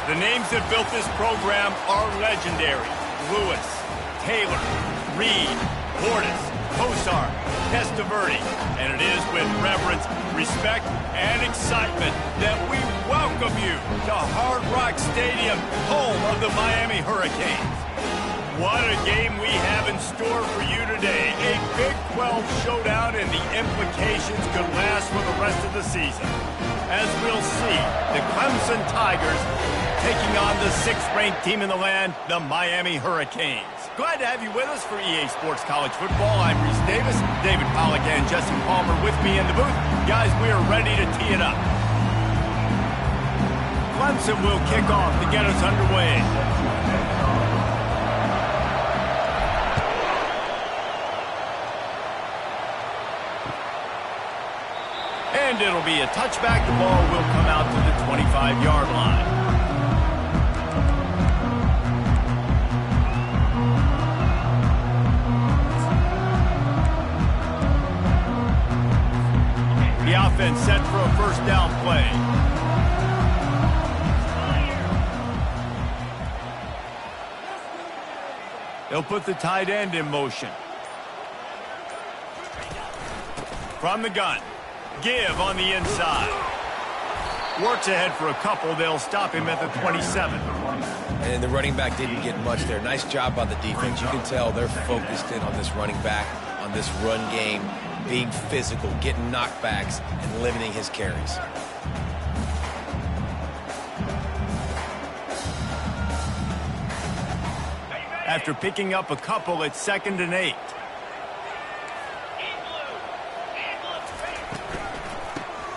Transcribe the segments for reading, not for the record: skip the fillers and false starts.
The names that built this program are legendary. Lewis, Taylor, Reed, Portis, Kosar, Testaverde. And it is with reverence, respect, and excitement that we welcome you to Hard Rock Stadium, home of the Miami Hurricanes. What a game we have in store for you today. A Big 12 showdown, and the implications could last for the rest of the season. As we'll see, the Clemson Tigers taking on the 6th-ranked team in the land, the Miami Hurricanes. Glad to have you with us for EA Sports College Football. I'm Reese Davis, David Pollack, and Justin Palmer with me in the booth. Guys, we are ready to tee it up. Clemson will kick off to get us underway. And it'll be a touchback. The ball will come out to the 25-yard line. The offense set for a first down play. They'll put the tight end in motion. From the gun. Give on the inside. Works ahead for a couple. They'll stop him at the 27. And the running back didn't get much there. Nice job by the defense. You can tell they're focused in on this running back, on this run game, being physical, getting knockbacks, and limiting his carries. After picking up a couple, it's 2nd and 8.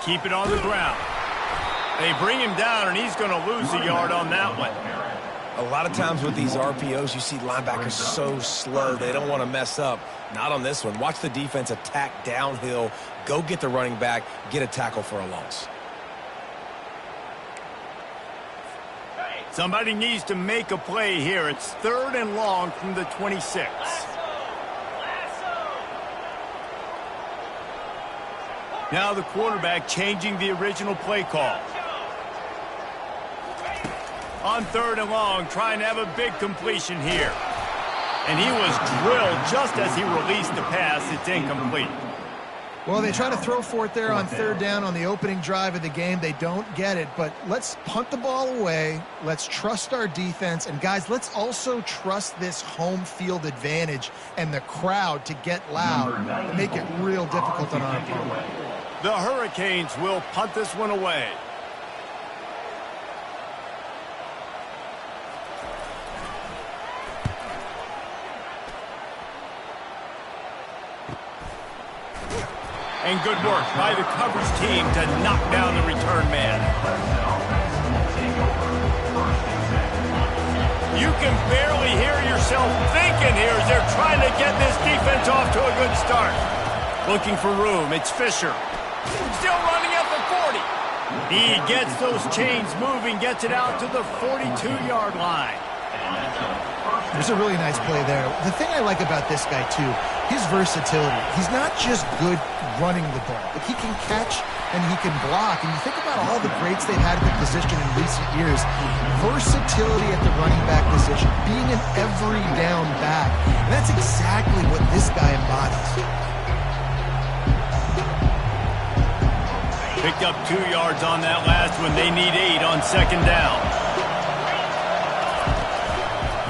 Keep it on the ground. They bring him down, and he's going to lose a yard on that one. A lot of times with these RPOs, you see linebackers so slow. They don't want to mess up. Not on this one. Watch the defense attack downhill, go get the running back, get a tackle for a loss. Somebody needs to make a play here. It's 3rd and long from the 26. Now the quarterback changing the original play call. On 3rd and long, trying to have a big completion here. And he was drilled just as he released the pass. It's incomplete. Well, they try to throw for it there on 3rd down on the opening drive of the game. They don't get it, but let's punt the ball away. Let's trust our defense. And, guys, let's also trust this home field advantage and the crowd to get loud and make it real difficult on our opponent. The Hurricanes will punt this one away. And good work by the coverage team to knock down the return man. You can barely hear yourself thinking here as they're trying to get this defense off to a good start. Looking for room. It's Fisher. Still running at the 40. He gets those chains moving, gets it out to the 42-yard line. There's a really nice play there. The thing I like about this guy, too, his versatility. He's not just good running the ball, but he can catch and he can block. And you think about all the greats they've had at the position in recent years. Versatility at the running back position, being an every down back. And that's exactly what this guy embodies. Picked up 2 yards on that last one. They need 8 on 2nd down.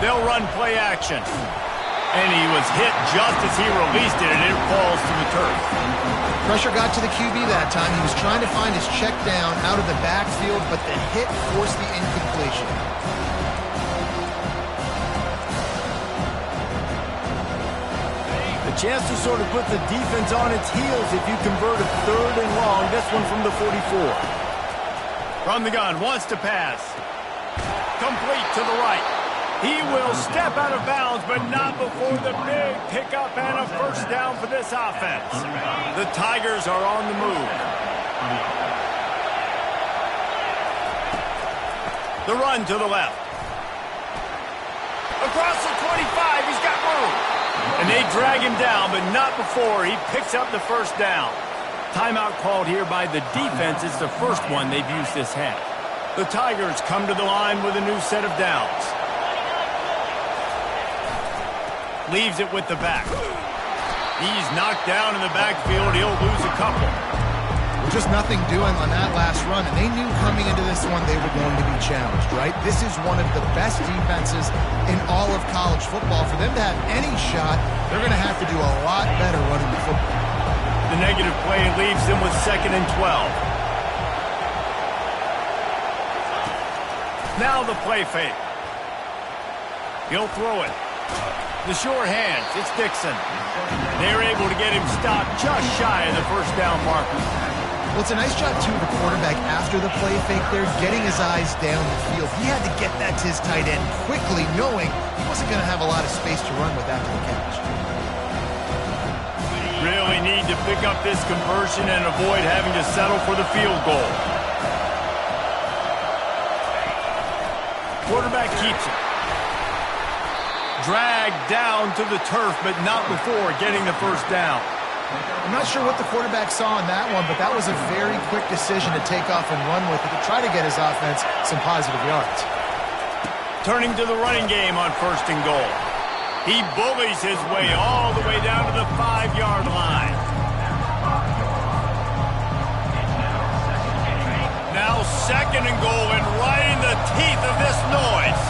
They'll run play action. And he was hit just as he released it, and it falls to the turf. Pressure got to the QB that time. He was trying to find his check down out of the backfield, but the hit forced the incompletion. The chance to sort of put the defense on its heels if you convert a 3rd and long. This one from the 44. From the gun, wants to pass. Complete to the right. He will step out of bounds, but not before the big pickup and a first down for this offense. The Tigers are on the move. The run to the left. Across the 25, he's got room. And they drag him down, but not before he picks up the first down. Timeout called here by the defense. It's the first one they've used this half. The Tigers come to the line with a new set of downs. Leaves it with the back. He's knocked down in the backfield. He'll lose a couple. Just nothing doing on that last run, and they knew coming into this one they were going to be challenged, right? This is one of the best defenses in all of college football. For them to have any shot, they're going to have to do a lot better running the football. The negative play leaves them with 2nd and 12. Now the play fake. He'll throw it. The sure hands, it's Dixon. They're able to get him stopped just shy of the first down marker. Well, it's a nice job, too, of the quarterback after the play fake there, getting his eyes down the field. He had to get that to his tight end quickly, knowing he wasn't going to have a lot of space to run with after the catch. Really need to pick up this conversion and avoid having to settle for the field goal. Quarterback keeps it. Dragged down to the turf, but not before getting the first down. I'm not sure what the quarterback saw in that one, but that was a very quick decision to take off and run with it to try to get his offense some positive yards. Turning to the running game on 1st and goal. He bullies his way all the way down to the 5-yard line. Now 2nd and goal, and right in the teeth of this noise.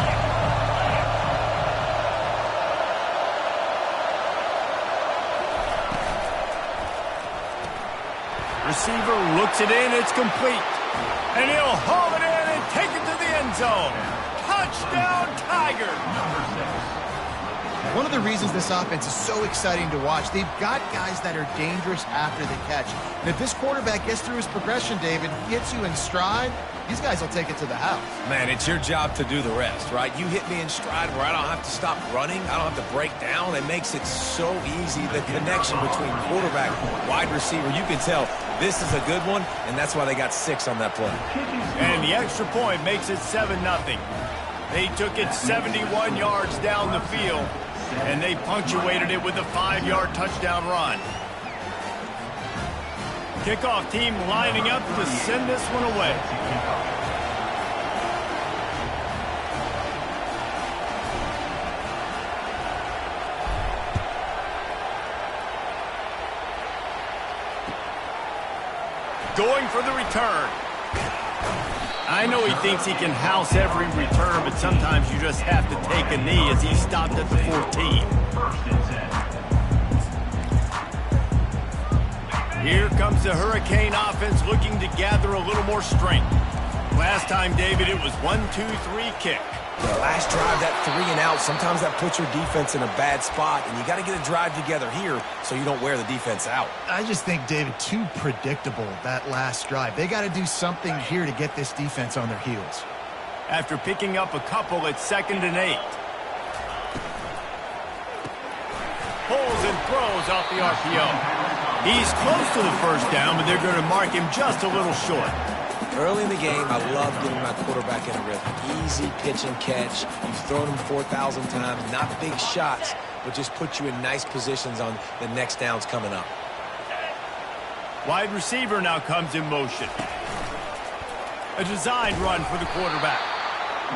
Receiver looks it in, it's complete. And he'll haul it in and take it to the end zone. Touchdown, Tiger! One of the reasons this offense is so exciting to watch, they've got guys that are dangerous after the catch. And if this quarterback gets through his progression, David, hits you in stride, these guys will take it to the house. Man, it's your job to do the rest, right? You hit me in stride where I don't have to stop running. I don't have to break down. It makes it so easy. The connection between quarterback, wide receiver, you can tell this is a good one, and that's why they got 6 on that play. And the extra point makes it 7-0. They took it 71 yards down the field, and they punctuated it with a 5-yard touchdown run. Kickoff team lining up to send this one away. Going for the return. I know he thinks he can house every return, but sometimes you just have to take a knee as he stopped at the 14. Here comes the Hurricane offense looking to gather a little more strength. Last time, David, it was 1-2-3 kick. The last drive, that 3 and out, sometimes that puts your defense in a bad spot, and you got to get a drive together here so you don't wear the defense out. I just think, David, too predictable, that last drive. They got to do something here to get this defense on their heels. After picking up a couple at 2nd and 8. Pulls and throws off the RPO. He's close to the first down, but they're going to mark him just a little short. Early in the game, I love getting my quarterback in a rhythm. Easy pitch and catch. You've thrown him 4,000 times. Not big shots, but just put you in nice positions on the next downs coming up. Wide receiver now comes in motion. A designed run for the quarterback.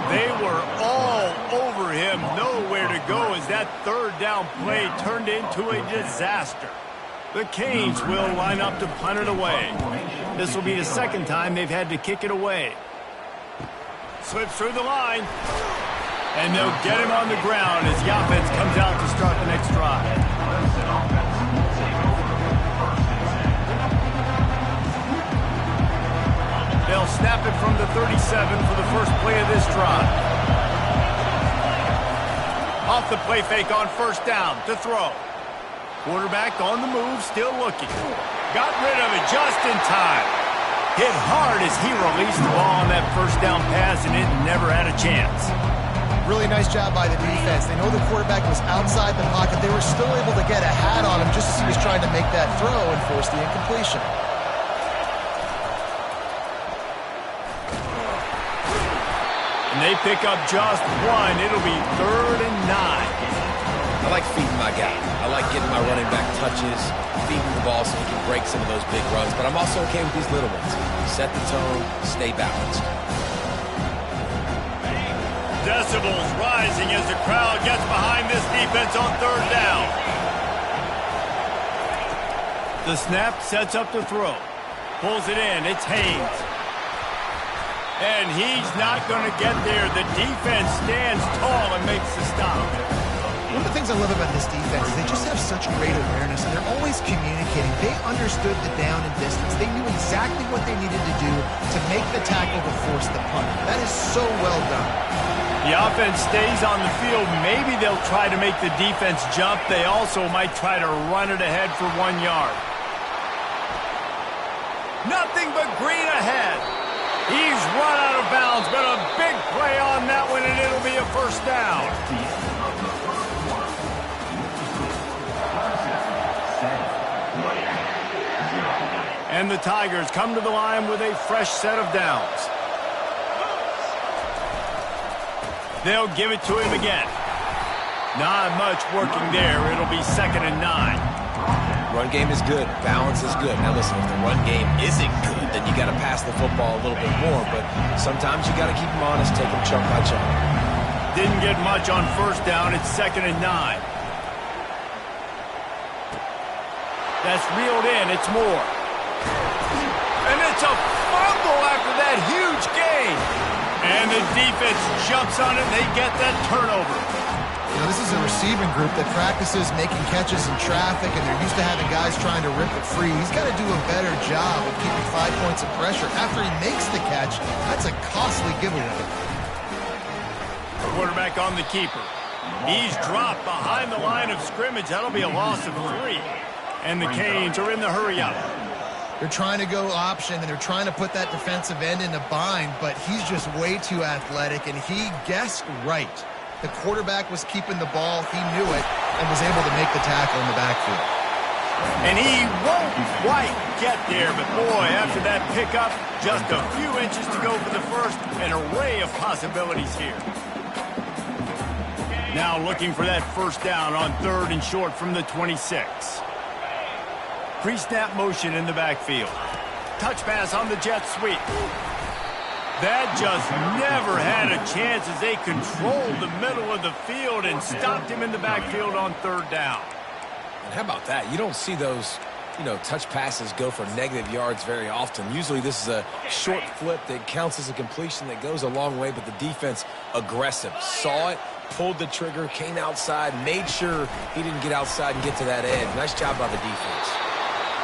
They were all over him. Nowhere to go as that 3rd down play turned into a disaster. The Canes will line up to punt it away. This will be the 2nd time they've had to kick it away. Slips through the line. And they'll get him on the ground as the offense comes out to start the next drive. They'll snap it from the 37 for the first play of this drive. Off the play fake on 1st down to throw. Quarterback on the move, still looking. Got rid of it just in time. Hit hard as he released the ball on that 1st down pass, and it never had a chance. Really nice job by the defense. They know the quarterback was outside the pocket. They were still able to get a hat on him just as he was trying to make that throw and force the incompletion. And they pick up just 1. It'll be 3rd and 9. I like feeding my guy. I like getting my running back touches, feeding the ball so he can break some of those big runs, but I'm also okay with these little ones. Set the tone, stay balanced. Decibels rising as the crowd gets behind this defense on third down. The snap sets up the throw. Pulls it in. It's Haynes. And he's not going to get there. The defense stands tall and makes the stop. One of the things I love about this defense is they just have such great awareness, and they're always communicating. They understood the down and distance. They knew exactly what they needed to do to make the tackle to force the punt. That is so well done. The offense stays on the field. Maybe they'll try to make the defense jump. They also might try to run it ahead for 1 yard. Nothing but green ahead. He's run out of bounds, but a big play on that one, and it'll be a first down. And the Tigers come to the line with a fresh set of downs. They'll give it to him again. Not much working there. It'll be 2nd and 9. Run game is good. Balance is good. Now listen, if the run game isn't good, then you got to pass the football a little bit more. But sometimes you got to keep them honest, take them chunk by chunk. Didn't get much on first down. It's 2nd and 9. That's reeled in. It's Moore. And it's a fumble after that huge gain. And the defense jumps on it, and they get that turnover. You know, this is a receiving group that practices making catches in traffic, and they're used to having guys trying to rip it free. He's got to do a better job of keeping 5 points of pressure. After he makes the catch, that's a costly giveaway. Quarterback on the keeper. He's dropped behind the line of scrimmage. That'll be a loss of 3. And the Canes are in the hurry-up. They're trying to go option, and they're trying to put that defensive end in a bind, but he's just way too athletic, and he guessed right. The quarterback was keeping the ball. He knew it and was able to make the tackle in the backfield. And he won't quite get there, but boy, after that pickup, just a few inches to go for the first. An array of possibilities here. Now looking for that first down on 3rd and short from the 26. Pre-snap motion in the backfield. Touch pass on the jet sweep. That just never had a chance as they controlled the middle of the field and stopped him in the backfield on 3rd down. And how about that? You don't see those, touch passes go for negative yards very often. Usually this is a short flip that counts as a completion that goes a long way, but the defense aggressive. Saw it, pulled the trigger, came outside, made sure he didn't get outside and get to that edge. Nice job by the defense.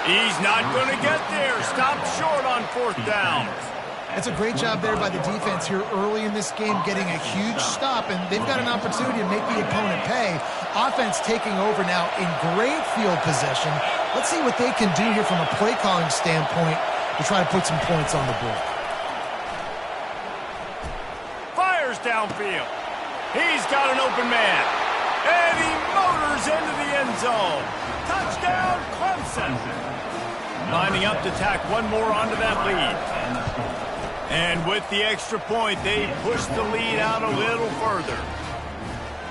He's not going to get there. Stopped short on 4th down. It's a great job there by the defense here early in this game, getting a huge stop, and they've got an opportunity to make the opponent pay. Offense taking over now in great field possession. Let's see what they can do here from a play calling standpoint to try to put some points on the board. Fires downfield. He's got an open man. And he motors into the end zone. Touchdown, Clemson. Lining up to tack one more onto that lead. And with the extra point, they push the lead out a little further.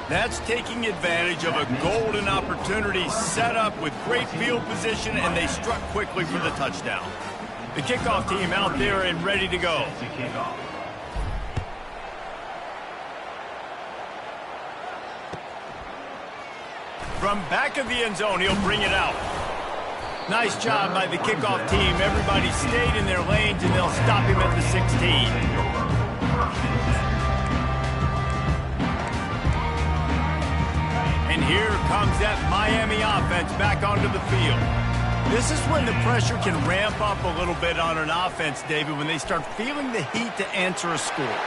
That's taking advantage of a golden opportunity set up with great field position, and they struck quickly for the touchdown. The kickoff team out there and ready to go. From back of the end zone, he'll bring it out. Nice job by the kickoff team. Everybody stayed in their lanes, and they'll stop him at the 16. And here comes that Miami offense back onto the field. This is when the pressure can ramp up a little bit on an offense, David, when they start feeling the heat to answer a score.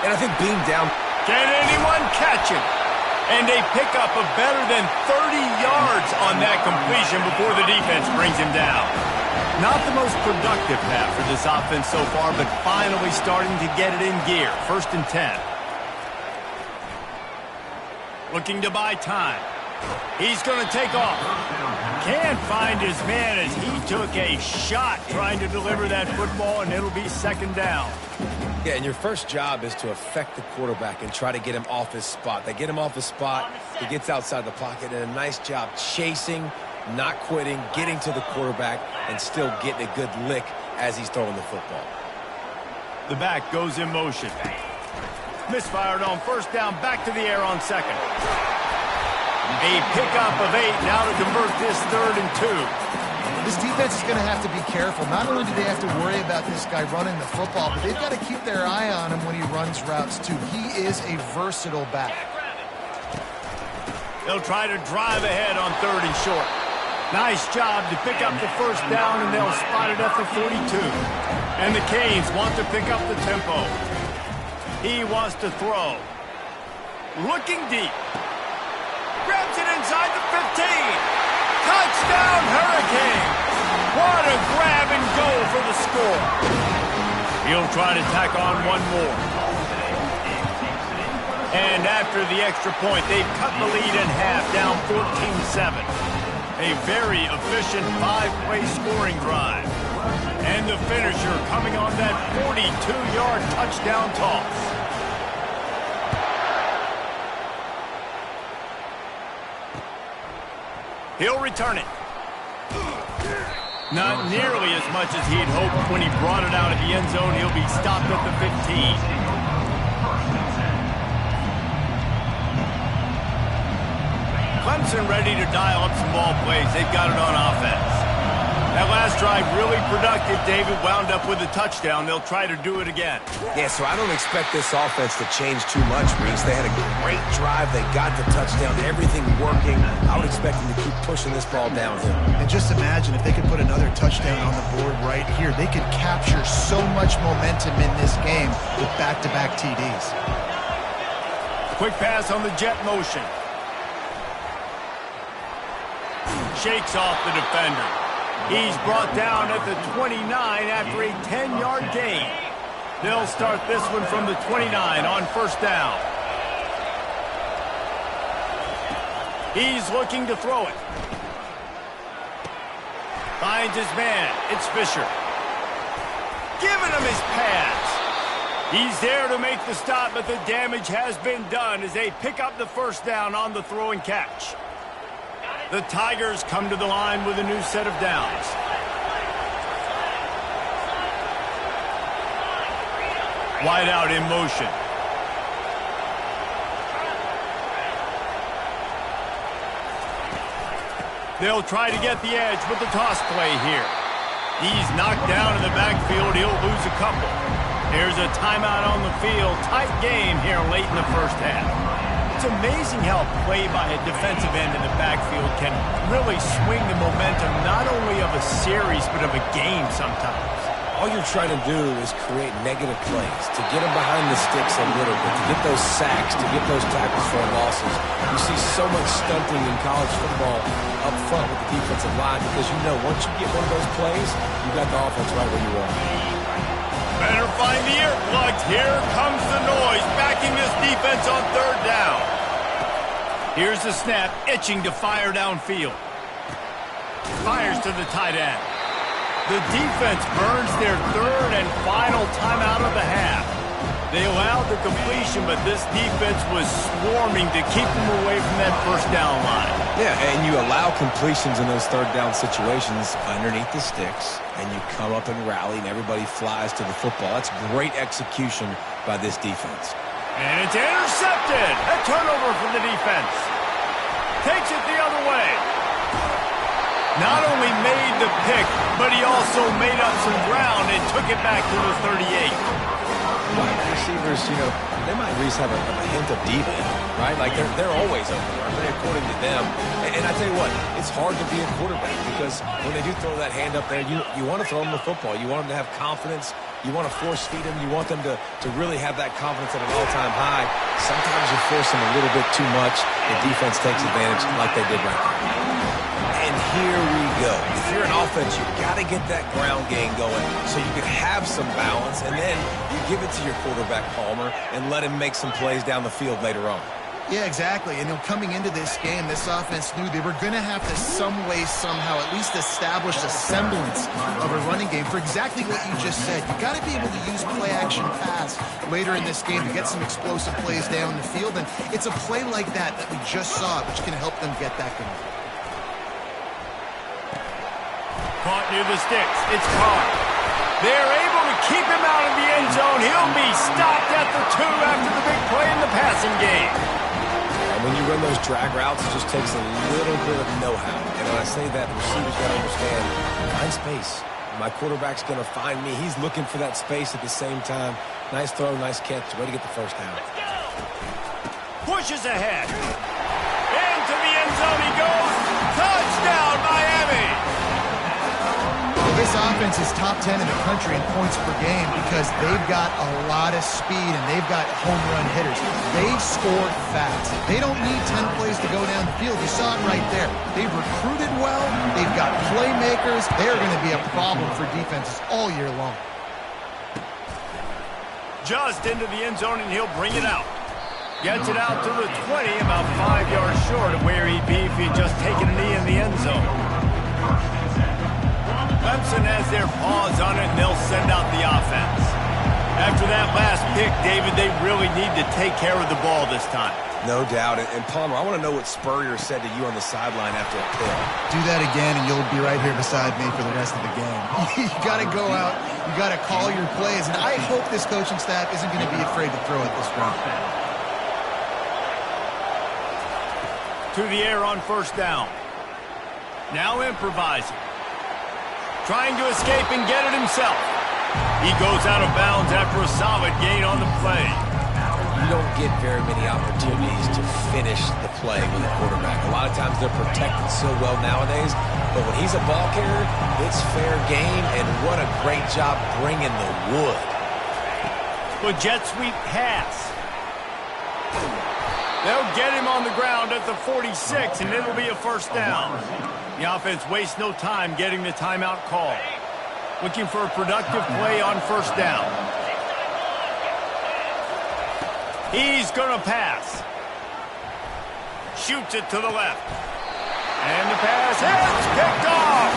And I think being down... Can anyone catch him? And they pick up a better than 30 yards on that completion before the defense brings him down. Not the most productive pass for this offense so far, but finally starting to get it in gear. 1st and 10. Looking to buy time. He's going to take off. Can't find his man as he took a shot trying to deliver that football, and it'll be 2nd down. Yeah, and your first job is to affect the quarterback and try to get him off his spot. They get him off his spot, he gets outside the pocket, and a nice job chasing, not quitting, getting to the quarterback, and still getting a good lick as he's throwing the football. The back goes in motion. Misfired on first down, back to the air on second. A pickup of 8 now to convert this 3rd and 2. This defense is going to have to be careful. Not only do they have to worry about this guy running the football, but they've got to keep their eye on him when he runs routes too. He is a versatile back. They'll try to drive ahead on 3rd and short. Nice job to pick up the first down, and they'll spot it at the 42. And the Canes want to pick up the tempo. He wants to throw. Looking deep. Grabs it inside the 15. Touchdown, Hurricane. What a grab and go for the score. He'll try to tack on one more. And after the extra point, they've cut the lead in half, down 14-7. A very efficient 5-play scoring drive. And the finisher coming on that 42-yard touchdown toss. He'll return it. Not nearly as much as he'd hoped when he brought it out of the end zone. He'll be stopped at the 15. Clemson ready to dial up some ball plays. They've got it on offense. That last drive really productive. David wound up with a touchdown. They'll try to do it again. Yeah, so I don't expect this offense to change too much, Reese. They had a great drive. They got the touchdown. Everything working. I would expect them to keep pushing this ball downhill. And just imagine if they could put another touchdown on the board right here. They could capture so much momentum in this game with back-to-back TDs. Quick pass on the jet motion. Shakes off the defender. He's brought down at the 29 after a 10-yard gain. They'll start this one from the 29 on first down. He's looking to throw it. Finds his man. It's Fisher. Giving him his pass. He's there to make the stop, but the damage has been done as they pick up the first down on the throw and catch. The Tigers come to the line with a new set of downs. Wide out in motion. They'll try to get the edge with the toss play here. He's knocked down in the backfield. He'll lose a couple. There's a timeout on the field. Tight game here late in the first half. It's amazing how a play by a defensive end in the backfield can really swing the momentum not only of a series but of a game sometimes. All you're trying to do is create negative plays, to get them behind the sticks a little bit, to get those sacks, to get those tackles for losses. You see so much stunting in college football up front with the defensive line because you know once you get one of those plays, you got the offense right where you want. Better find the earplugs. Here comes the noise, backing this defense on third down. Here's the snap, itching to fire downfield. Fires to the tight end. The defense burns their third and final timeout of the half. They allowed the completion, but this defense was swarming to keep them away from that first down line. Yeah, and you allow completions in those third down situations underneath the sticks, and you come up and rally, and everybody flies to the football. That's great execution by this defense. And it's intercepted. A turnover for the defense. Takes it the other way. Not only made the pick, but he also made up some ground and took it back to the 38. Wide receivers, you know, they might at least have a hint of deep end, right? Like they're always open, aren't they, according to them? And I tell you what, it's hard to be a quarterback because when they do throw that hand up there, you want to throw them the football. You want them to have confidence. You want to force feed them. You want them to really have that confidence at an all-time high. Sometimes you force them a little bit too much. The defense takes advantage like they did right now. And here we go. If you're an offense, you've got to get that ground game going so you can have some balance, and then you give it to your quarterback, Palmer, and let him make some plays down the field later on. Yeah, exactly. And coming into this game, this offense knew they were going to have to some way, somehow, at least establish a semblance of a running game for exactly what you just said. You got to be able to use play-action pass later in this game to get some explosive plays down the field. And it's a play like that we just saw, which can help them get that going. Caught near the sticks. It's Carr. They're able to keep him out of the end zone. He'll be stopped at the 2 after the big play in the passing game. And when you run those drag routes, it just takes a little bit of know-how. And when I say that, the receiver's got to understand, find space. My quarterback's going to find me. He's looking for that space at the same time. Nice throw, nice catch. Way to get the first down. Pushes ahead. Into the end zone he goes. Touchdown, Miami! Well, this offense is top 10 in the country in points per game because they've got a lot of speed and they've got home run hitters. They score fast. They don't need 10 plays to go down the field. You saw it right there. They've recruited well. They've got playmakers. They're going to be a problem for defenses all year long. Just into the end zone, and he'll bring it out. Gets it out to the 20, about 5 yards short of where he'd be if he'd just taken a knee in the end zone. Clemson has their paws on it, and they'll send out the offense. After that last pick, David, they really need to take care of the ball this time. No doubt. And Palmer, I want to know what Spurrier said to you on the sideline after a pick. Do that again, and you'll be right here beside me for the rest of the game. You got to go out. You got to call your plays. And I hope this coaching staff isn't going to be afraid to throw it this round. To the air on first down. Now improvising. Trying to escape and get it himself. He goes out of bounds after a solid gain on the play. You don't get very many opportunities to finish the play with a quarterback. A lot of times they're protected so well nowadays, but when he's a ball carrier, it's fair game, and what a great job bringing the wood. The jet sweep pass. They'll get him on the ground at the 46, and it'll be a first down. The offense wastes no time getting the timeout call. Looking for a productive play on first down. He's going to pass. Shoots it to the left. And the pass is picked off.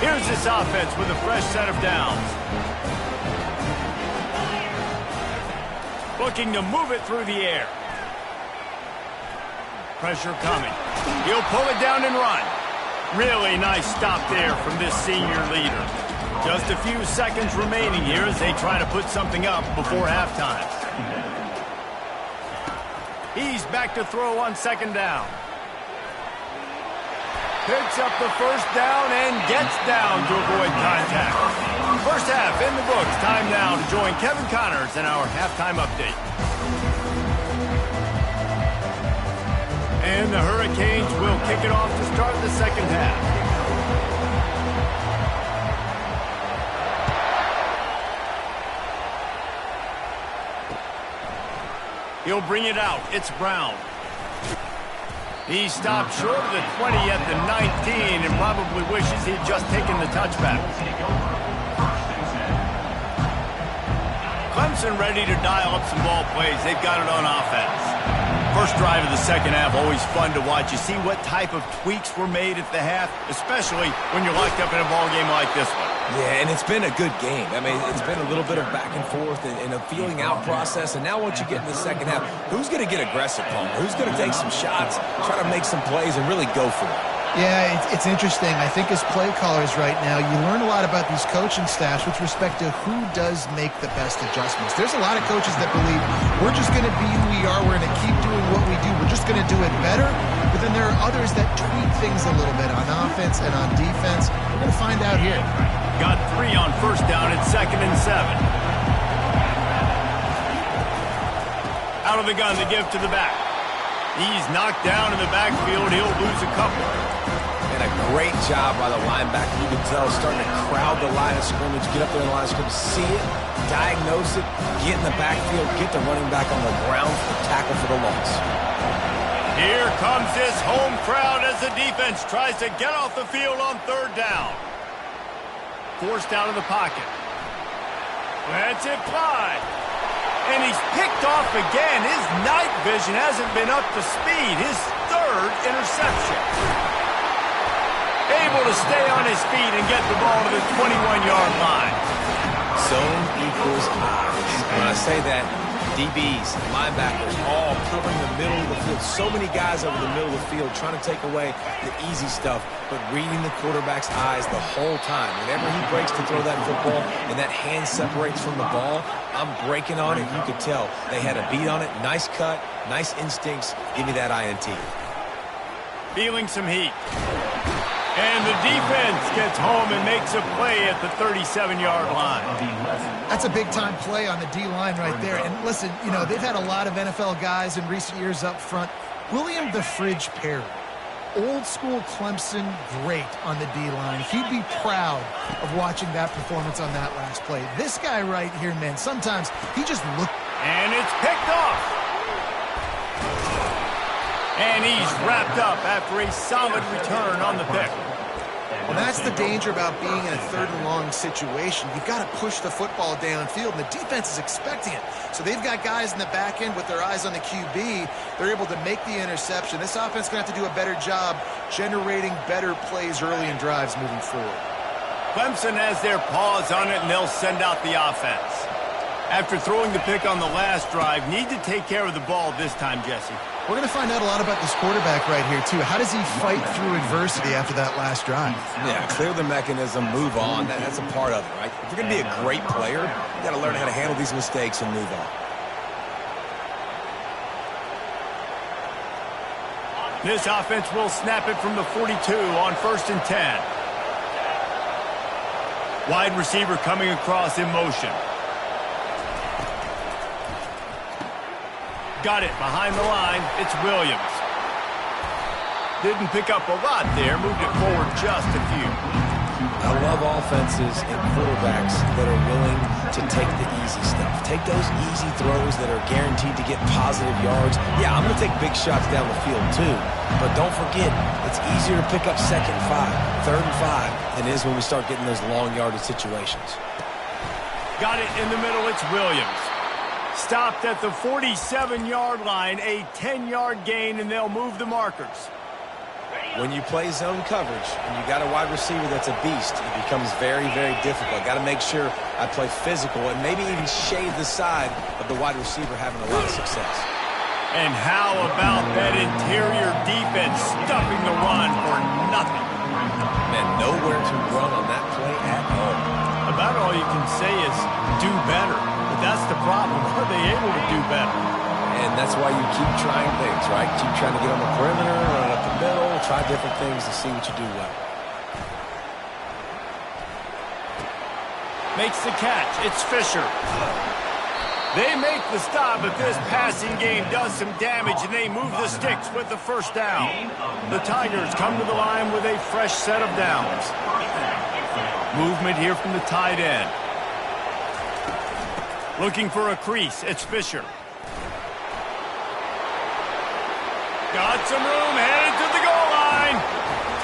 Here's this offense with a fresh set of downs. Looking to move it through the air. Pressure coming. He'll pull it down and run. Really nice stop there from this senior leader. Just a few seconds remaining here as they try to put something up before halftime. He's back to throw on second down. Picks up the first down and gets down to avoid contact. First half in the books. Time now to join Kevin Connors in our halftime update. And the Hurricanes will kick it off to start the second half. He'll bring it out. It's Brown. He stopped short of the 20 at the 19 and probably wishes he'd just taken the touchback. Clemson ready to dial up some ball plays. They've got it on offense. First drive of the second half, always fun to watch. You see what type of tweaks were made at the half, especially when you're locked up in a ball game like this one. Yeah, and it's been a good game. I mean, it's been a little bit of back and forth and a feeling out process. And now once you get in the second half, who's going to get aggressive, Palmer? Who's going to take some shots, try to make some plays, and really go for it? Yeah, it's interesting. I think as play callers right now, you learn a lot about these coaching staffs with respect to who does make the best adjustments. There's a lot of coaches that believe we're just going to be who we are. We're going to keep doing what we do. We're just going to do it better. But then there are others that tweak things a little bit on offense and on defense. We're going to find out here. Got 3 on first down at 2nd and 7. Out of the gun to give to the back. He's knocked down in the backfield. He'll lose a couple. And a great job by the linebacker. You can tell starting to crowd the line of scrimmage, get up there in the line of scrimmage, see it, diagnose it, get in the backfield, get the running back on the ground for the tackle for the loss. Here comes this home crowd as the defense tries to get off the field on third down. Forced out of the pocket. Lets it fly. And he's picked off again. His night vision hasn't been up to speed. His third interception. Able to stay on his feet and get the ball to the 21-yard line. Zone equals eyes. When I say that, DBs, linebackers, all covering the middle of the field. So many guys over the middle of the field trying to take away the easy stuff, but reading the quarterback's eyes the whole time. Whenever he breaks to throw that football and that hand separates from the ball, I'm breaking on it. You could tell they had a beat on it. Nice cut, nice instincts. Give me that INT. Feeling some heat. And the defense gets home and makes a play at the 37-yard line. That's a big-time play on the D-line right there. And listen, you know, they've had a lot of NFL guys in recent years up front. William the Fridge Perry, old-school Clemson great on the D-line. He'd be proud of watching that performance on that last play. This guy right here, man, sometimes he just looked. And it's picked off. And he's wrapped up after a solid return on the pick. Well, that's the danger about being in a third and long situation. You've got to push the football downfield, and the defense is expecting it. So they've got guys in the back end with their eyes on the QB. They're able to make the interception. This offense is going to have to do a better job generating better plays early in drives moving forward. Clemson has their paws on it, and they'll send out the offense. After throwing the pick on the last drive, need to take care of the ball this time, Jesse. We're going to find out a lot about this quarterback right here, too. How does he fight through adversity after that last drive? Yeah, clear the mechanism, move on. That's a part of it, right? If you're going to be a great player, you got to learn how to handle these mistakes and move on. This offense will snap it from the 42 on 1st and 10. Wide receiver coming across in motion. Got it behind the line. It's Williams. Didn't pick up a lot there. Moved it forward just a few. I love offenses and quarterbacks that are willing to take the easy stuff. Take those easy throws that are guaranteed to get positive yards. Yeah, I'm going to take big shots down the field too. But don't forget, it's easier to pick up 2nd and 5, 3rd and 5 than it is when we start getting those long yardage situations. Got it in the middle. It's Williams. Stopped at the 47-yard line, a 10-yard gain, and they'll move the markers. When you play zone coverage and you got a wide receiver that's a beast, it becomes very, very difficult. Got to make sure I play physical and maybe even shade the side of the wide receiver having a lot of success. And how about that interior defense stuffing the run for nothing? Man, nowhere to run on that play at all. About all you can say is do better. But that's the problem. Are they able to do better? And that's why you keep trying things, right? Keep trying to get on the perimeter, run up the middle, try different things to see what you do well. Makes the catch. It's Fisher. They make the stop, but this passing game does some damage, and they move the sticks with the 1st down. The Tigers come to the line with a fresh set of downs. Movement here from the tight end. Looking for a crease. It's Fisher. Got some room, headed to the goal line.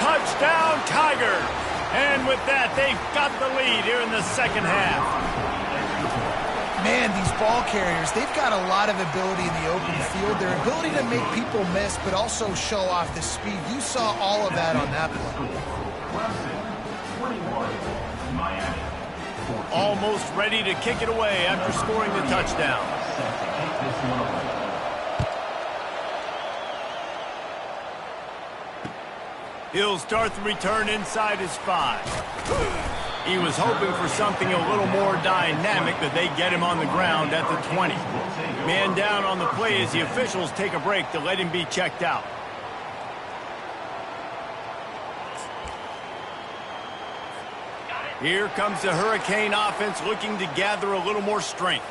Touchdown, Tigers. And with that, they've got the lead here in the 2nd half. Man, these ball carriers, they've got a lot of ability in the open field. Their ability to make people miss, but also show off the speed. You saw all of that on that play. Almost ready to kick it away after scoring the touchdown. He'll start the return inside his 5. He was hoping for something a little more dynamic, but they get him on the ground at the 20. Man down on the play as the officials take a break to let him be checked out. Here comes the Hurricane offense looking to gather a little more strength.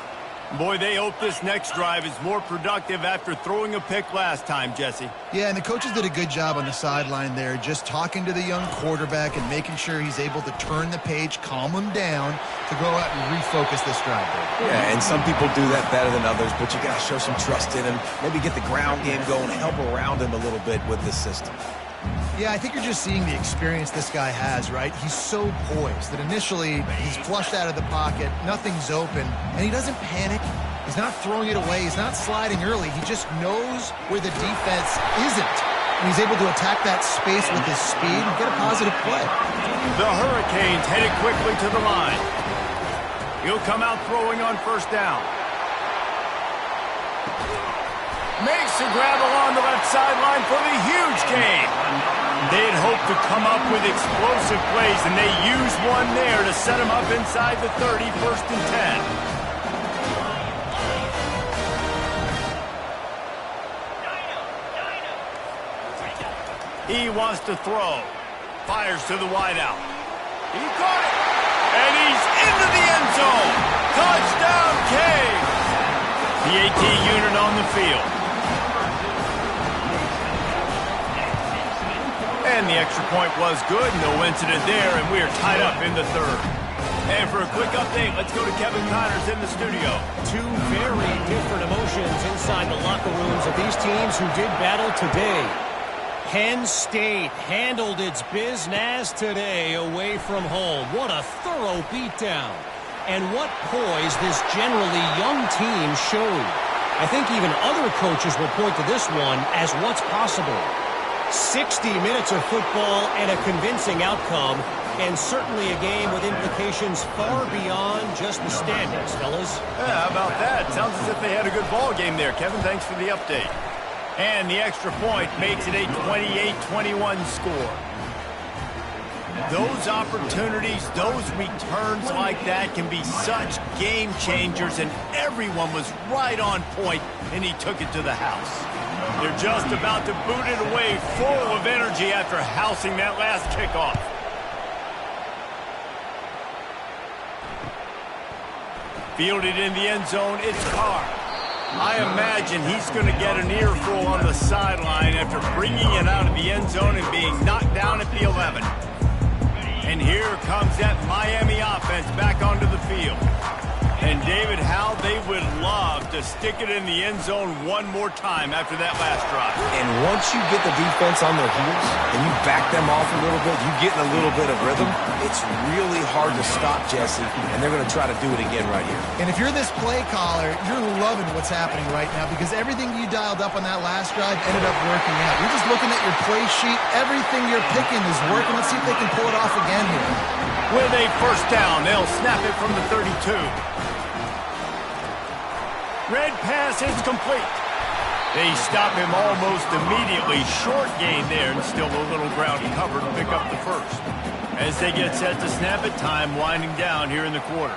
Boy, they hope this next drive is more productive after throwing a pick last time, Jesse. Yeah, and the coaches did a good job on the sideline there, just talking to the young quarterback and making sure he's able to turn the page, calm him down to go out and refocus this drive. Yeah, and some people do that better than others, but you got to show some trust in him, maybe get the ground game going, help around him a little bit with this system. Yeah, I think you're just seeing the experience this guy has, right? He's so poised that initially he's flushed out of the pocket, nothing's open, and he doesn't panic. He's not throwing it away. He's not sliding early. He just knows where the defense isn't. And he's able to attack that space with his speed and get a positive play. The Hurricanes headed quickly to the line. He'll come out throwing on 1st down. Makes the grab along the left sideline for the huge gain. They had hoped to come up with explosive plays, and they used one there to set them up inside the 30, 1st and 10. He wants to throw. Fires to the wideout. He caught it. And he's into the end zone. Touchdown, Caves. The AT unit on the field. And the extra point was good. No incident there, and we are tied up in the 3rd. And for a quick update, let's go to Kevin Connors in the studio. Two very different emotions inside the locker rooms of these teams who did battle today. Penn State handled its business today away from home. What a thorough beatdown. And what poise this generally young team showed. I think even other coaches will point to this one as what's possible. 60 minutes of football and a convincing outcome, and certainly a game with implications far beyond just the standings, fellas. Yeah, how about that? Sounds as if they had a good ball game there. Kevin, thanks for the update. And the extra point makes it a 28-21 score. Those opportunities, those returns like that can be such game changers, and everyone was right on point, and he took it to the house. They're just about to boot it away full of energy after housing that last kickoff. Fielded in the end zone, it's Carr. I imagine he's going to get an earful on the sideline after bringing it out of the end zone and being knocked down at the 11. And here comes that Miami offense back onto the field. And David, how they would love to stick it in the end zone one more time after that last drive. And once you get the defense on their heels and you back them off a little bit, you get in a little bit of rhythm, it's really hard to stop, Jesse, and they're going to try to do it again right here. And if you're this play caller, you're loving what's happening right now because everything you dialed up on that last drive ended up working out. You're just looking at your play sheet. Everything you're picking is working. Let's see if they can pull it off again here. With a 1st down, they'll snap it from the 32. Red pass is complete. They stop him almost immediately. Short gain there, and still a little ground cover to pick up the 1st. As they get set to snap it, time winding down here in the quarter.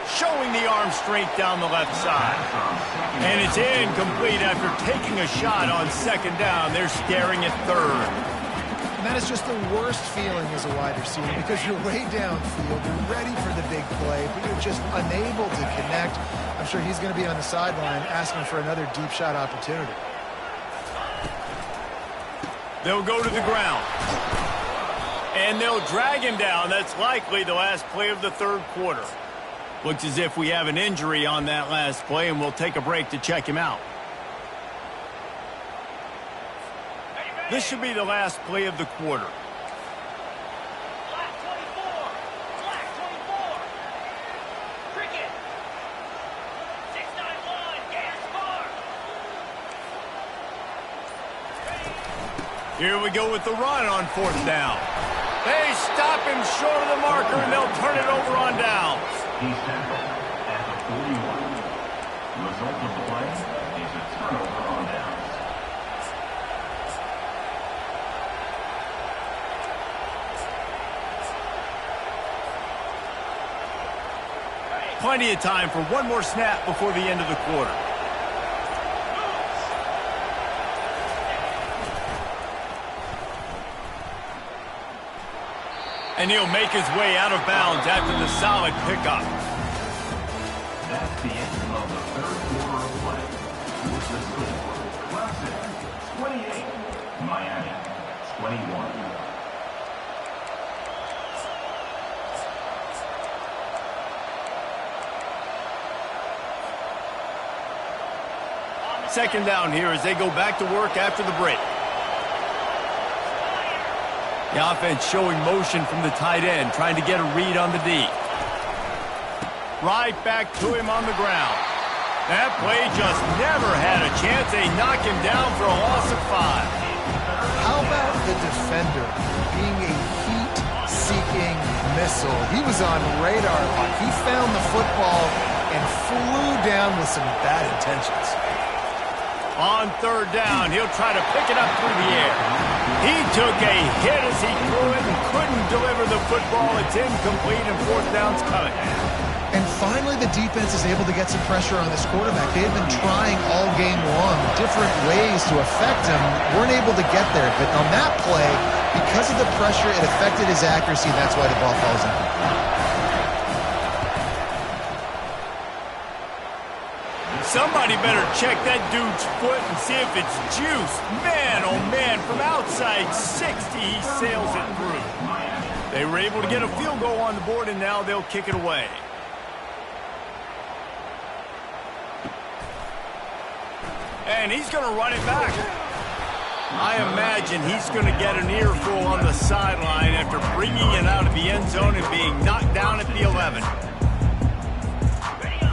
Showing the arm strength down the left side. And it's incomplete after taking a shot on 2nd down. They're staring at 3rd. And that is just the worst feeling as a wide receiver because you're way downfield, you're ready for the big play, but you're just unable to connect. I'm sure he's going to be on the sideline asking for another deep shot opportunity. They'll go to the ground. And they'll drag him down. That's likely the last play of the 3rd quarter. Looks as if we have an injury on that last play, and we'll take a break to check him out. This should be the last play of the quarter. Black 24. Black 24. Cricket. 691. Gas bar. Here we go with the run on 4th down. They stop him short of the marker, and they'll turn it over on downs. He's tackled at the 41. The result of the play is a turnover on downs. Plenty of time for one more snap before the end of the quarter. And he'll make his way out of bounds after the solid pickup. That's the end of the 3rd quarter of play. With the score, Clemson 28, Miami 21. Second down here as they go back to work after the break. The offense showing motion from the tight end, trying to get a read on the D. Right back to him on the ground. That play just never had a chance. They knock him down for a loss of 5. How about the defender being a heat-seeking missile? He was on radar lock. He found the football and flew down with some bad intentions. On third down, he'll try to pick it up through the air. He took a hit as he threw it and couldn't deliver the football. It's incomplete, and fourth down's coming. And finally, the defense is able to get some pressure on this quarterback. They had been trying all game long different ways to affect him. Weren't able to get there. But on that play, because of the pressure, it affected his accuracy. That's why the ball falls in. Somebody better check that dude's foot and see if it's juice. Man, oh man, from outside 60, he sails it through. They were able to get a field goal on the board, and now they'll kick it away. And he's going to run it back. I imagine he's going to get an earful on the sideline after bringing it out of the end zone and being knocked down at the 11.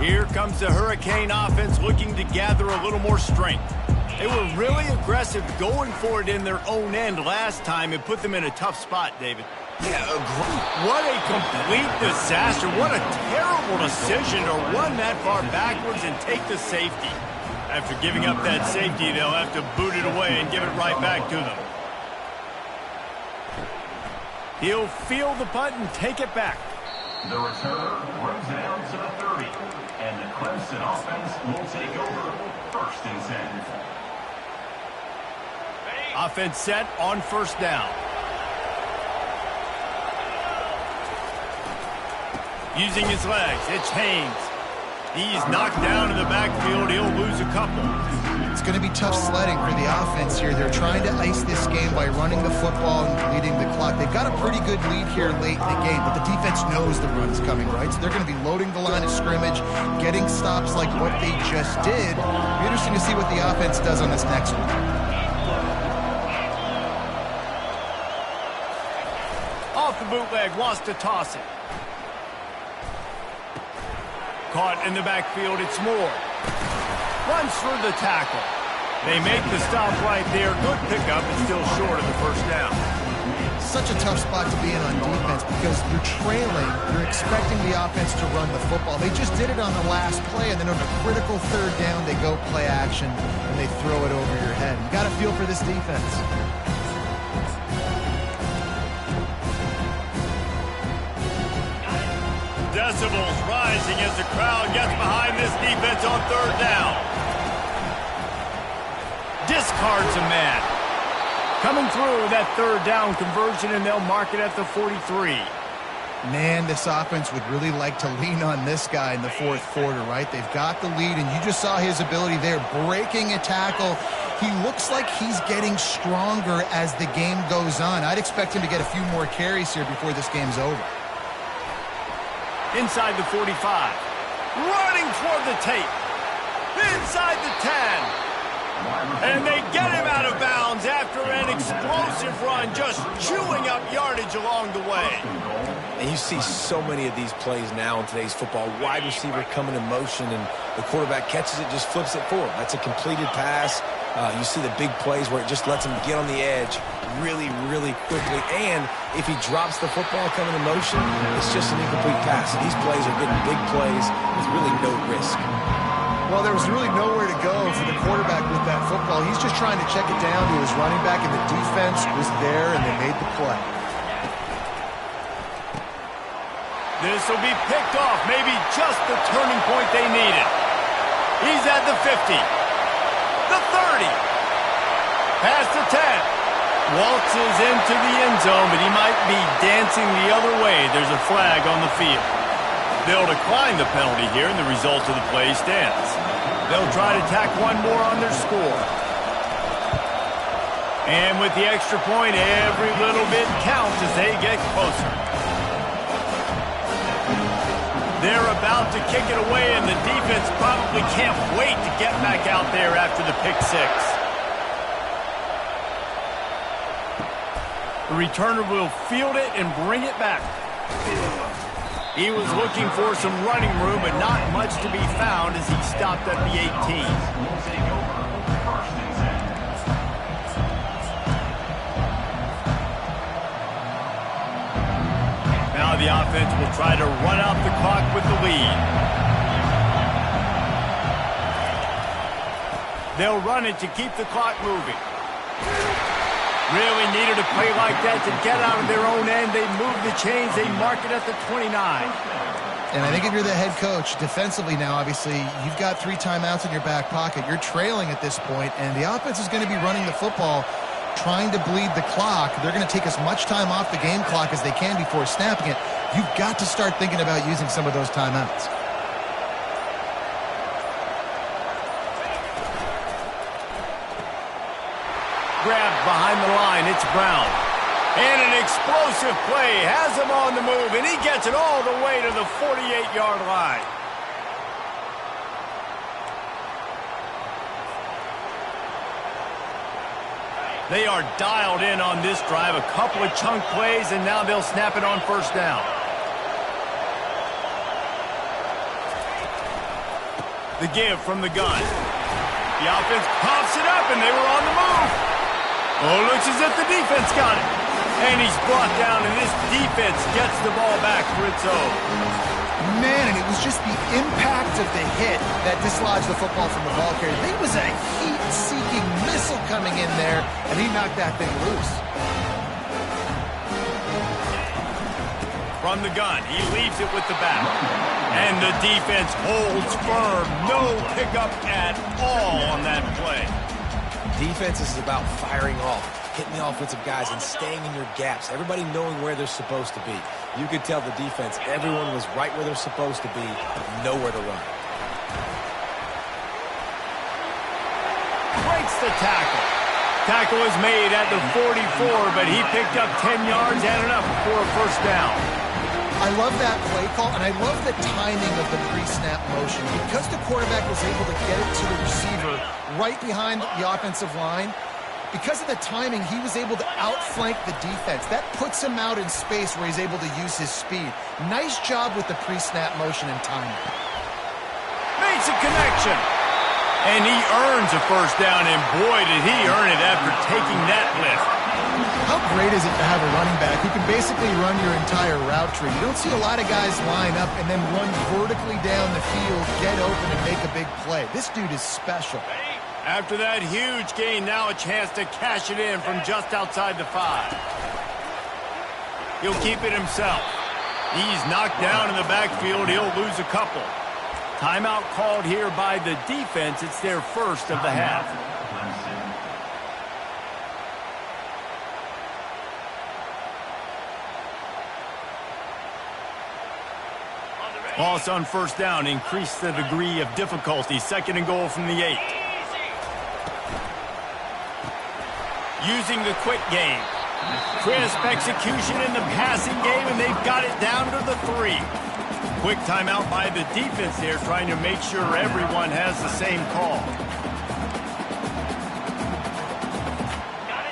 Here comes the Hurricane offense looking to gather a little more strength. They were really aggressive going for it in their own end last time and put them in a tough spot, David. Yeah, what a complete disaster. What a terrible decision to run that far backwards and take the safety. After giving up that safety, they'll have to boot it away and give it right back to them. He'll field the punt and take it back. The returner runs down to the 30, and the Clemson offense will take over 1st and 10. Offense set on first down. Using his legs, it's Haynes. He's knocked down in the backfield. He'll lose a couple. It's going to be tough sledding for the offense here. They're trying to ice this game by running the football and leading the clock. They've got a pretty good lead here late in the game, but the defense knows the run's coming, right? So they're going to be loading the line of scrimmage, getting stops like what they just did. It'll be interesting to see what the offense does on this next one. Off the bootleg, wants to toss it. Caught in the backfield, it's Moore. Runs through the tackle. They make the stop right there. Good pickup, but still short of the first down. Such a tough spot to be in on defense because you're trailing. You're expecting the offense to run the football. They just did it on the last play, and then on a critical third down, they go play action, and they throw it over your head. You got to feel for this defense. Decibels rising as the crowd gets behind this defense on third down. Discards a man. Coming through that third down conversion, and they'll mark it at the 43. Man, this offense would really like to lean on this guy in the fourth quarter, right? They've got the lead, and you just saw his ability there, breaking a tackle. He looks like he's getting stronger as the game goes on. I'd expect him to get a few more carries here before this game's over. Inside the 45. Running toward the tape. Inside the 10. And they get him out of bounds after an explosive run, just chewing up yardage along the way. And you see so many of these plays now in today's football. Wide receiver coming in motion, and the quarterback catches it, just flips it forward. That's a completed pass. You see the big plays where it just lets him get on the edge really, really quickly. And if he drops the football coming in motion, it's just an incomplete pass. And these plays are getting big plays with really no risk. Well, there was really nowhere to go for the quarterback with that football. He's just trying to check it down to his running back, and the defense was there, and they made the play. This will be picked off, maybe just the turning point they needed. He's at the 50, the 30, past the 10. Waltzes into the end zone, but he might be dancing the other way. There's a flag on the field. They'll decline the penalty here, and the result of the play stands. They'll try to tack one more on their score. And with the extra point, every little bit counts as they get closer. They're about to kick it away, and the defense probably can't wait to get back out there after the pick six. The returner will field it and bring it back. He was looking for some running room, but not much to be found as he stopped at the 18. Now the offense will try to run out the clock with the lead. They'll run it to keep the clock moving. Really needed a play like that to get out of their own end. They move the chains. They mark it at the 29. And I think if you're the head coach, defensively now, obviously, you've got 3 timeouts in your back pocket. You're trailing at this point, and the offense is going to be running the football, trying to bleed the clock. They're going to take as much time off the game clock as they can before snapping it. You've got to start thinking about using some of those timeouts. Grabbed behind the line. It's Brown. And an explosive play. Has him on the move, and he gets it all the way to the 48-yard line. They are dialed in on this drive. A couple of chunk plays, and now they'll snap it on first down. The give from the gun. The offense pops it up, and they were on the move. Oh, looks as if the defense got it. And he's brought down, and this defense gets the ball back for its own. Man, and it was just the impact of the hit that dislodged the football from the ball carrier. There was a heat-seeking missile coming in there, and he knocked that thing loose. From the gun, he leaves it with the back. And the defense holds firm. No pickup at all on that play. Defense is about firing off, hitting the offensive guys and staying in your gaps. Everybody knowing where they're supposed to be. You could tell the defense, everyone was right where they're supposed to be, nowhere to run. Breaks the tackle. Tackle is made at the 44, but he picked up 10 yards and enough for a first down. I love that play call, and I love the timing of the pre-snap motion. Because the quarterback was able to get it to the receiver right behind the offensive line, because of the timing, he was able to outflank the defense. That puts him out in space where he's able to use his speed. Nice job with the pre-snap motion and timing. Makes a connection. And he earns a first down, and boy, did he earn it after taking that lift. How great is it to have a running back who can basically run your entire route tree? You don't see a lot of guys line up and then run vertically down the field, get open, and make a big play. This dude is special. After that huge gain, now a chance to cash it in from just outside the 5. He'll keep it himself. He's knocked down in the backfield. He'll lose a couple. Timeout called here by the defense. It's their first of the half. Loss on first down. Increase the degree of difficulty. Second and goal from the 8. Using the quick game. Crisp execution in the passing game, and they've got it down to the 3. Quick timeout by the defense there, trying to make sure everyone has the same call.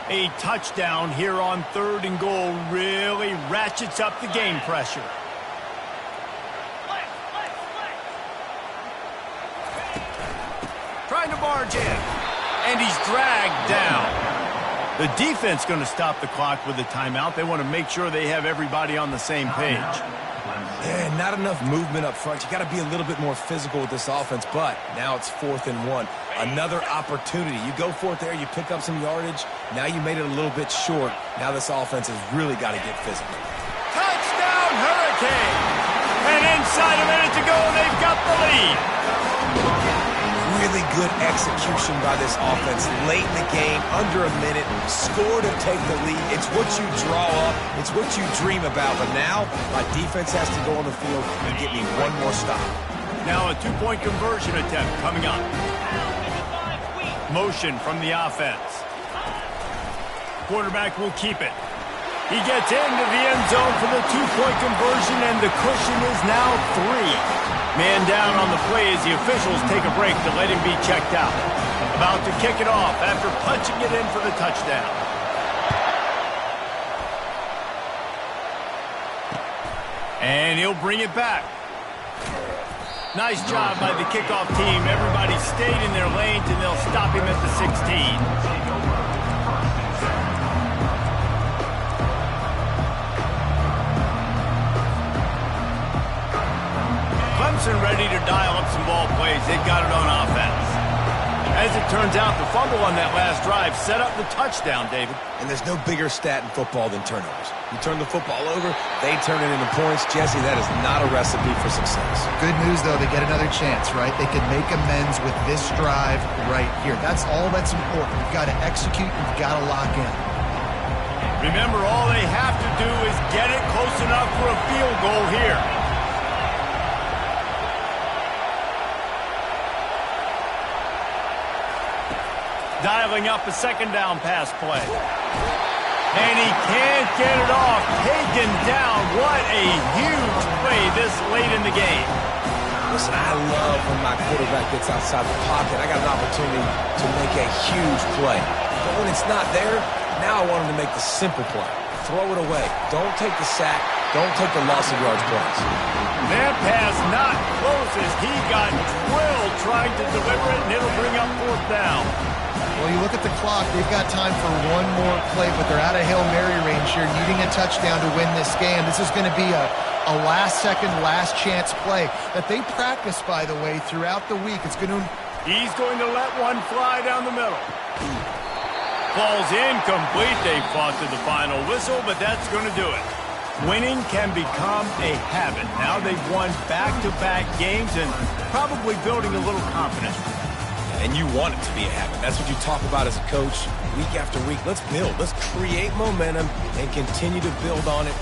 A touchdown here on third and goal really ratchets up the game pressure. Trying to barge in, and he's dragged down. The defense going to stop the clock with a timeout. They want to make sure they have everybody on the same page. Yeah, not enough movement up front. You got to be a little bit more physical with this offense, but now it's 4th and 1. Another opportunity. You go for it there, you pick up some yardage. Now you made it a little bit short. Now this offense has really got to get physical. Touchdown, Hurricane! And inside a minute to go, they've got the lead. Really good execution by this offense late in the game, under a minute, score to take the lead. It's what you draw up, it's what you dream about, but now my defense has to go on the field and get me one more stop. Now a 2-point conversion attempt coming up. Motion from the offense. Quarterback will keep it. He gets into the end zone for the 2-point conversion, and the cushion is now 3. Man down on the play as the officials take a break to let him be checked out. About to kick it off after punching it in for the touchdown. And he'll bring it back. Nice job by the kickoff team. Everybody stayed in their lanes, and they'll stop him at the 16. Clemson ready to dial up some ball plays. They've got it on offense. As it turns out the fumble on that last drive set up the touchdown, David. And there's no bigger stat in football than turnovers. You turn the football over, they turn it into points. Jesse, that is not a recipe for success. Good news, though, they get another chance, right? They can make amends with this drive right here. That's all that's important. You've got to execute. You've got to lock in. Remember, all they have to do is get it close enough for a field goal here. Dialing up a second down pass play. And he can't get it off. Taken down. What a huge play this late in the game. Listen, I love when my quarterback gets outside the pocket. I got an opportunity to make a huge play. But when it's not there, now I want him to make the simple play. Throw it away. Don't take the sack. Don't take the loss of yards plays. That pass not close as he got drilled trying to deliver it, and it'll bring up fourth down. Well, you look at the clock, they've got time for one more play, but they're out of Hail Mary range here, needing a touchdown to win this game. This is going to be a last-second, last-chance play that they practice, by the way, throughout the week. He's going to let one fly down the middle. Ball's incomplete. They fought to the final whistle, but that's going to do it. Winning can become a habit. Now they've won back-to-back games and probably building a little confidence. And you want it to be a habit. That's what you talk about as a coach week after week. Let's build. Let's create momentum and continue to build on it.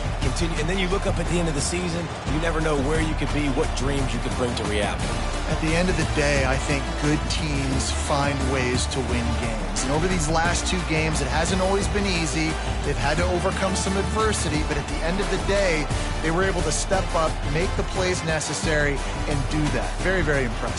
And then you look up at the end of the season, you never know where you could be, what dreams you could bring to reality. At the end of the day, I think good teams find ways to win games. And over these last two games, it hasn't always been easy. They've had to overcome some adversity, but at the end of the day, they were able to step up, make the plays necessary, and do that. Very, very impressive.